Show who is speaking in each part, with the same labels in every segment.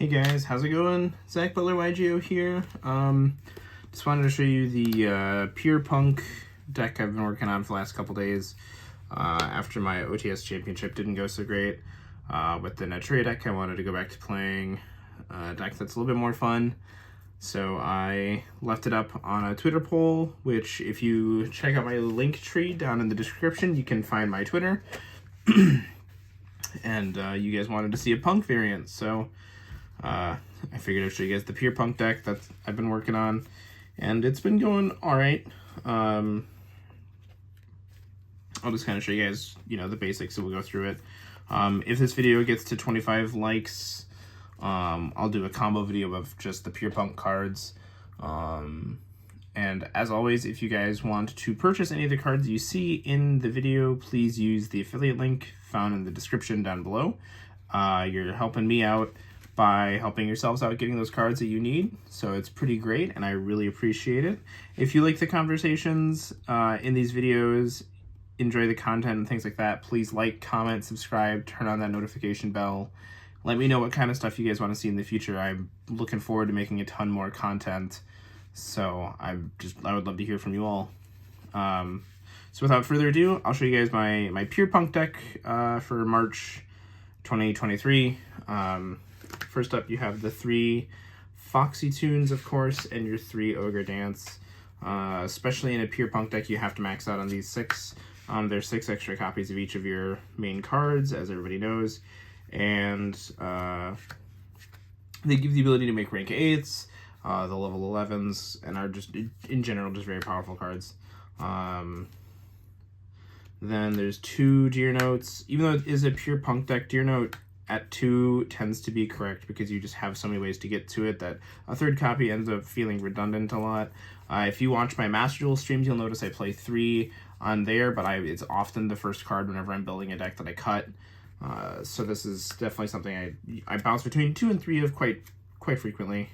Speaker 1: Hey guys, how's it going? Zach Butler YGO here. Just wanted to show you the P.U.N.K deck I've been working on for the last couple days. After my OTS championship didn't go so great with the Netria deck, I wanted to go back to playing a deck that's a little bit more fun. So I left it up on a Twitter poll, which if you check out my link tree down in the description, you can find my Twitter. And you guys wanted to see a Punk variant, so I figured I'd show you guys the P.U.N.K deck that I've been working on, and it's been going alright. I'll just kind of show you guys, the basics, so we'll go through it. If this video gets to 25 likes, I'll do a combo video of just the P.U.N.K cards. And as always, if you guys want to purchase any of the cards you see in the video, please use the affiliate link found in the description down below. You're helping me out by helping yourselves out getting those cards that you need, so it's pretty great and I really appreciate it. If you like the conversations in these videos, enjoy the content and things like that, please like, comment, subscribe, turn on that notification bell. Let me know what kind of stuff you guys want to see in the future. I'm looking forward to making a ton more content, so I would love to hear from you all. So without further ado, I'll show you guys my P.U.N.K deck for March 2023. First up, you have the 3 Foxy Tunes, of course, and your 3 Ogre Dance. Especially in a P.U.N.K deck, you have to max out on these 6. There's 6 extra copies of each of your main cards, as everybody knows. And they give the ability to make rank 8s, the level 11s, and are just, in general, just very powerful cards. Then there's 2 Deer Notes. Even though it is a P.U.N.K deck, Deer Note at 2 tends to be correct because you just have so many ways to get to it that a 3rd copy ends up feeling redundant a lot. If you watch my Master Duel streams, you'll notice I play 3 on there, but it's often the first card whenever I'm building a deck that I cut. So this is definitely something I bounce between 2 and 3 of quite frequently.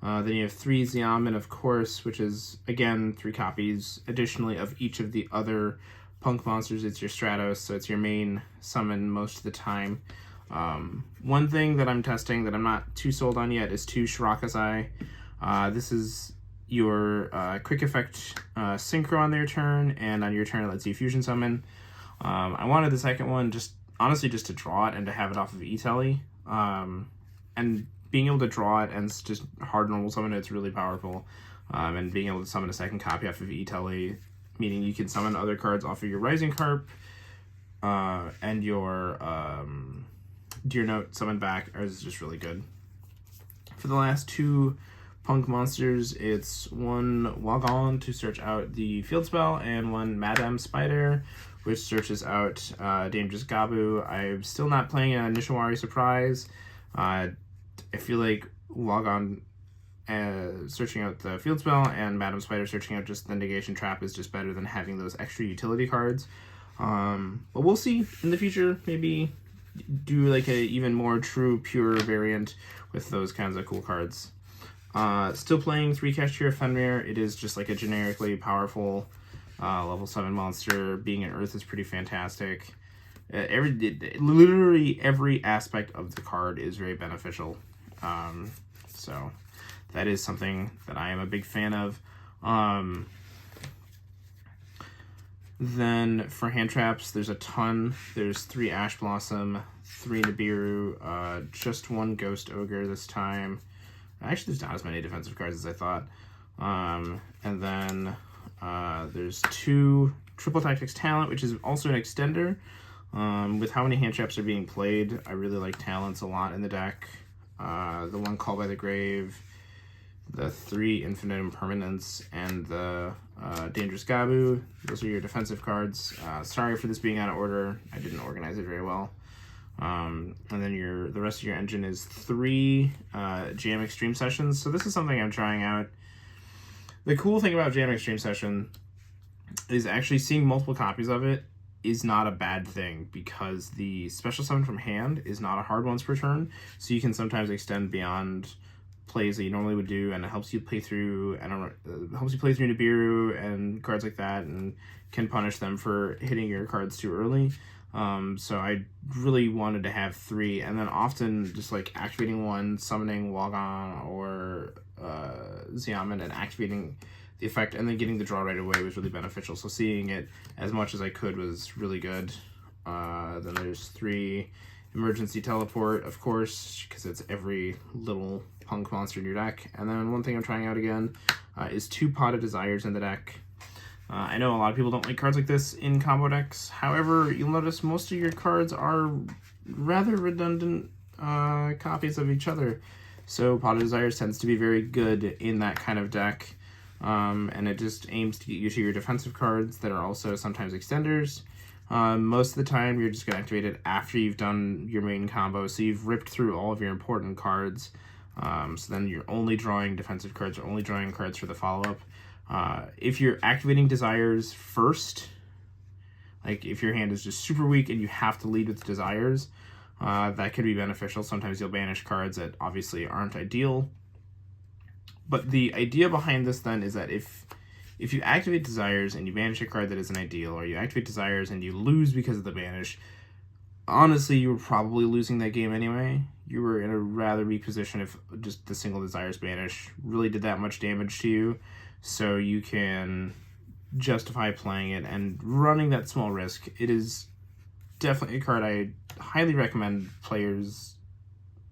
Speaker 1: Then you have 3 Xiamen, of course, which is, again, 3 copies additionally of each of the other Punk monsters. It's your Stratos, so it's your main summon most of the time. One thing that I'm testing that I'm not too sold on yet is 2 Shirakazai. This is your quick effect synchro on their turn, and on your turn it lets you fusion summon. I wanted the second one honestly just to draw it and to have it off of E-Telly. And being able to draw it and just hard normal summon it's really powerful. And being able to summon a second copy off of E-Telly, meaning you can summon other cards off of your Rising Carp and your Deer Note summon back is just really good. For the last 2 Punk monsters, it's 1 Wagon to search out the field spell, and 1 Madame Spider, which searches out Dangerous Gabu. I'm still not playing a Nishawari Surprise. I feel like Wagon searching out the field spell and Madame Spider searching out just the negation trap is just better than having those extra utility cards. But we'll see in the future. Maybe do like a even more true pure variant with those kinds of cool cards. Still playing 3 Cashier Fenrir. It is just like a generically powerful level 7 monster. Being an Earth is pretty fantastic. Literally every aspect of the card is very beneficial. So that is something that I am a big fan of. Then for hand traps, there's a ton. There's 3 Ash Blossom, 3 Nibiru, just 1 Ghost Ogre this time. Actually, there's not as many defensive cards as I thought. And then there's 2 Triple Tactics Talent, which is also an extender. With how many hand traps are being played, I really like talents a lot in the deck. The 1 Call by the Grave, the 3 Infinite Impermanence, and the Dangerous Gabu. Those are your defensive cards. Sorry for this being out of order. I didn't organize it very well. And then the rest of your engine is 3 Jam Extreme Sessions. So this is something I'm trying out. The cool thing about Jam Extreme Session is actually seeing multiple copies of it is not a bad thing, because the special summon from hand is not a hard once per turn, so you can sometimes extend beyond plays that you normally would do, and it helps you play through Nibiru and cards like that, and can punish them for hitting your cards too early. So I really wanted to have 3, and then often just like activating 1, summoning Wagon or Xiamen and activating the effect and then getting the draw right away was really beneficial. So seeing it as much as I could was really good. Then there's 3 emergency teleport, of course, because it's every little punk monster in your deck. And then one thing I'm trying out again is 2 Pot of Desires in the deck. I know a lot of people don't like cards like this in combo decks. However, you'll notice most of your cards are rather redundant copies of each other. So Pot of Desires tends to be very good in that kind of deck. And it just aims to get you to your defensive cards that are also sometimes extenders. Most of the time, you're just going to activate it after you've done your main combo, so you've ripped through all of your important cards. So then you're only drawing defensive cards or only drawing cards for the follow-up. If you're activating Desires first, like if your hand is just super weak and you have to lead with Desires, that could be beneficial. Sometimes you'll banish cards that obviously aren't ideal. But the idea behind this then is that if you activate Desires and you banish a card that isn't ideal, or you activate Desires and you lose because of the banish, honestly, you were probably losing that game anyway. You were in a rather weak position if just the single Desires banish really did that much damage to you. So you can justify playing it and running that small risk. It is definitely a card I highly recommend players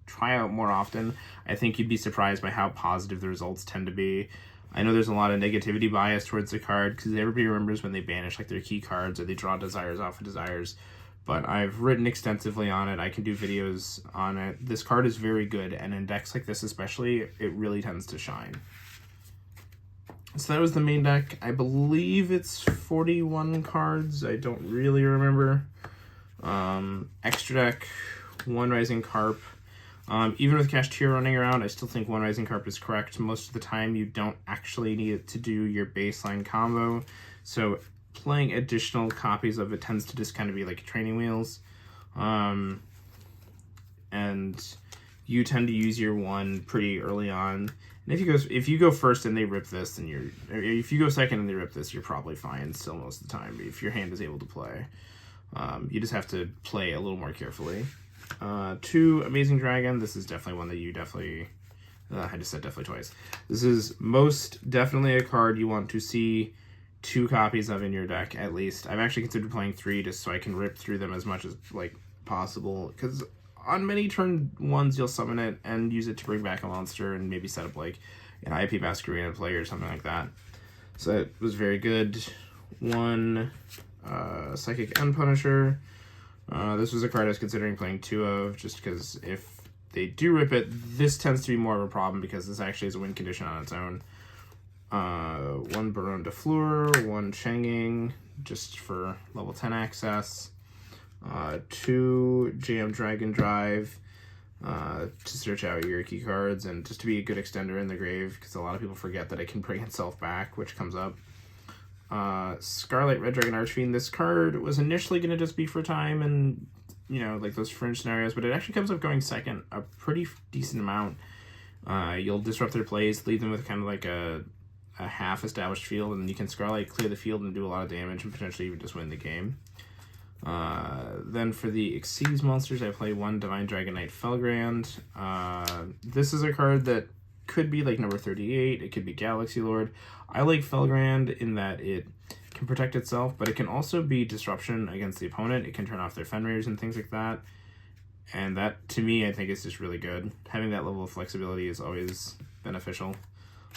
Speaker 1: try out more often. I think you'd be surprised by how positive the results tend to be. I know there's a lot of negativity bias towards the card because everybody remembers when they banish like their key cards or they draw Desires off of Desires, but I've written extensively on it. I can do videos on it. This card is very good, and in decks like this especially, it really tends to shine. So that was the main deck. I believe it's 41 cards. I don't really remember. Extra deck, 1 Rising Carp. Even with Cashier running around, I still think 1 Rising Carp is correct. Most of the time, you don't actually need it to do your baseline combo. So playing additional copies of it tends to just kind of be like training wheels. And you tend to use your 1 pretty early on. And if you go first and they rip this, then if you go second and they rip this, you're probably fine still most of the time if your hand is able to play. You just have to play a little more carefully. 2 Amazing Dragon. This is definitely one that you definitely... I just said definitely twice. This is most definitely a card you want to see 2 copies of in your deck, at least. I've actually considered playing 3 just so I can rip through them as much as possible, because on many turn 1s you'll summon it and use it to bring back a monster and maybe set up like an IP Masquerade play or something like that. So it was very good. 1 Psychic Unpunisher. This was a card I was considering playing 2 of, just because if they do rip it, this tends to be more of a problem because this actually is a win condition on its own. 1 Baron de Fleur, 1 Changing, just for level 10 access. 2 Jam Dragon Drive, to search out your key cards and just to be a good extender in the grave, because a lot of people forget that it can bring itself back, which comes up. Scarlet Red Dragon Archfiend. This card was initially going to just be for time and, like those fringe scenarios, but it actually comes up going second a pretty decent amount. You'll disrupt their plays, leave them with kind of like a half-established field, and then you can Scarlet clear the field and do a lot of damage and potentially even just win the game. Then for the Exceeds monsters, I play 1 Divine Dragon Knight Felgrand. This is a card that could be like number 38. It could be Galaxy Lord. I like Felgrand in that it can protect itself, but it can also be disruption against the opponent. It can turn off their Fenrir's and things like that. And that, to me, I think is just really good. Having that level of flexibility is always beneficial.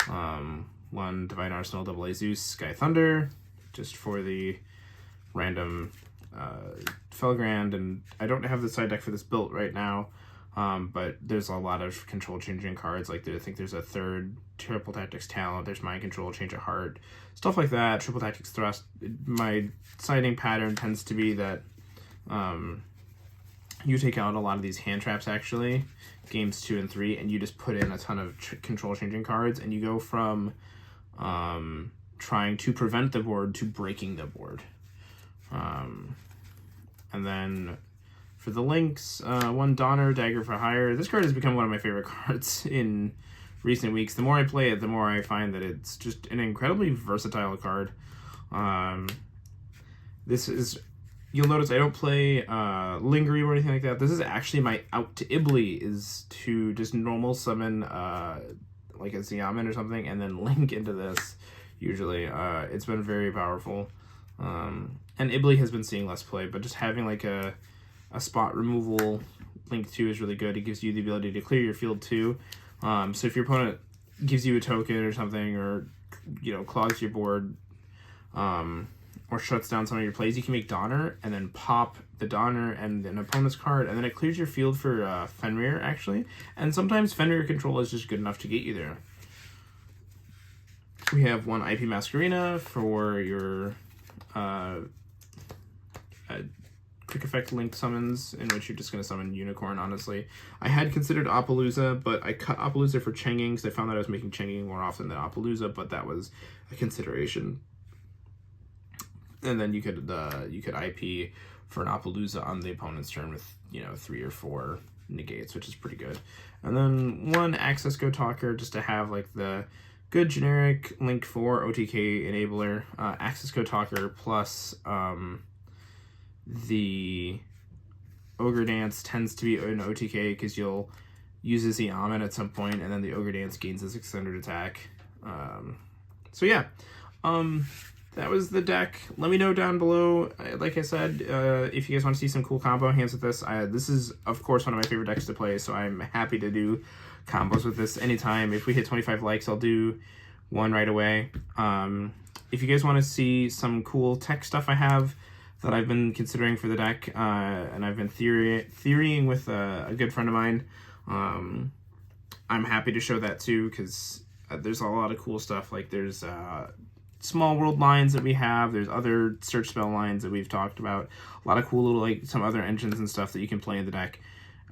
Speaker 1: 1 Divine Arsenal Double A Zeus Sky Thunder, just for the random Felgrand, and I don't have the side deck for this built right now, but there's a lot of control changing cards. Like I think there's a 3rd Triple Tactics Talent, there's Mind Control, Change of Heart, stuff like that. Triple Tactics Thrust. My siding pattern tends to be that you take out a lot of these hand traps actually, games 2 and 3, and you just put in a ton of control changing cards, and you go from trying to prevent the board to breaking the board. And then for the links, 1 Donner, Dagger for Hire. This card has become one of my favorite cards in recent weeks. The more I play it, the more I find that it's just an incredibly versatile card. This is you'll notice I don't play Lingering or anything like that. This is actually my out to Ibly, is to just normal summon like a Xiamen or something, and then link into this. Usually, it's been very powerful. And Ibly has been seeing less play, but just having like a spot removal link to is really good. It gives you the ability to clear your field too. So if your opponent gives you a token or something, or clogs your board, or shuts down some of your plays, you can make Donner and then pop the Donner and an opponent's card, and then it clears your field for Fenrir, actually. And sometimes Fenrir control is just good enough to get you there. We have one IP Masquerena for your quick effect linked summons, in which you're just going to summon Unicorn, honestly. I had considered Apollousa, but I cut Apollousa for Chenging, because I found that I was making Chenging more often than Apollousa, but that was a consideration. And then you could IP for an Apollousa on the opponent's turn with 3 or 4 negates, which is pretty good. And then one Access Go Talker, just to have like the good generic Link 4 OTK enabler. Access Go Talker plus the Ogre Dance tends to be an OTK because you'll use a Xiamen at some point, and then the Ogre Dance gains a 600 attack. So yeah, that was the deck. Let me know down below, like I said, if you guys want to see some cool combo hands with this. This is, of course, one of my favorite decks to play, so I'm happy to do combos with this anytime. If we hit 25 likes, I'll do one right away. If you guys want to see some cool tech stuff I have that I've been considering for the deck, and I've been theorying with a good friend of mine, I'm happy to show that too, because there's a lot of cool stuff. Like there's small world lines that we have, there's other search spell lines that we've talked about, a lot of cool little, like, some other engines and stuff that you can play in the deck.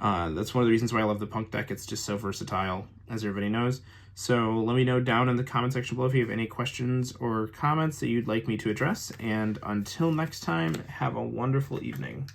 Speaker 1: That's one of the reasons why I love the P.U.N.K deck. It's just so versatile, as everybody knows. So let me know down in the comment section below if you have any questions or comments that you'd like me to address, and until next time, have a wonderful evening.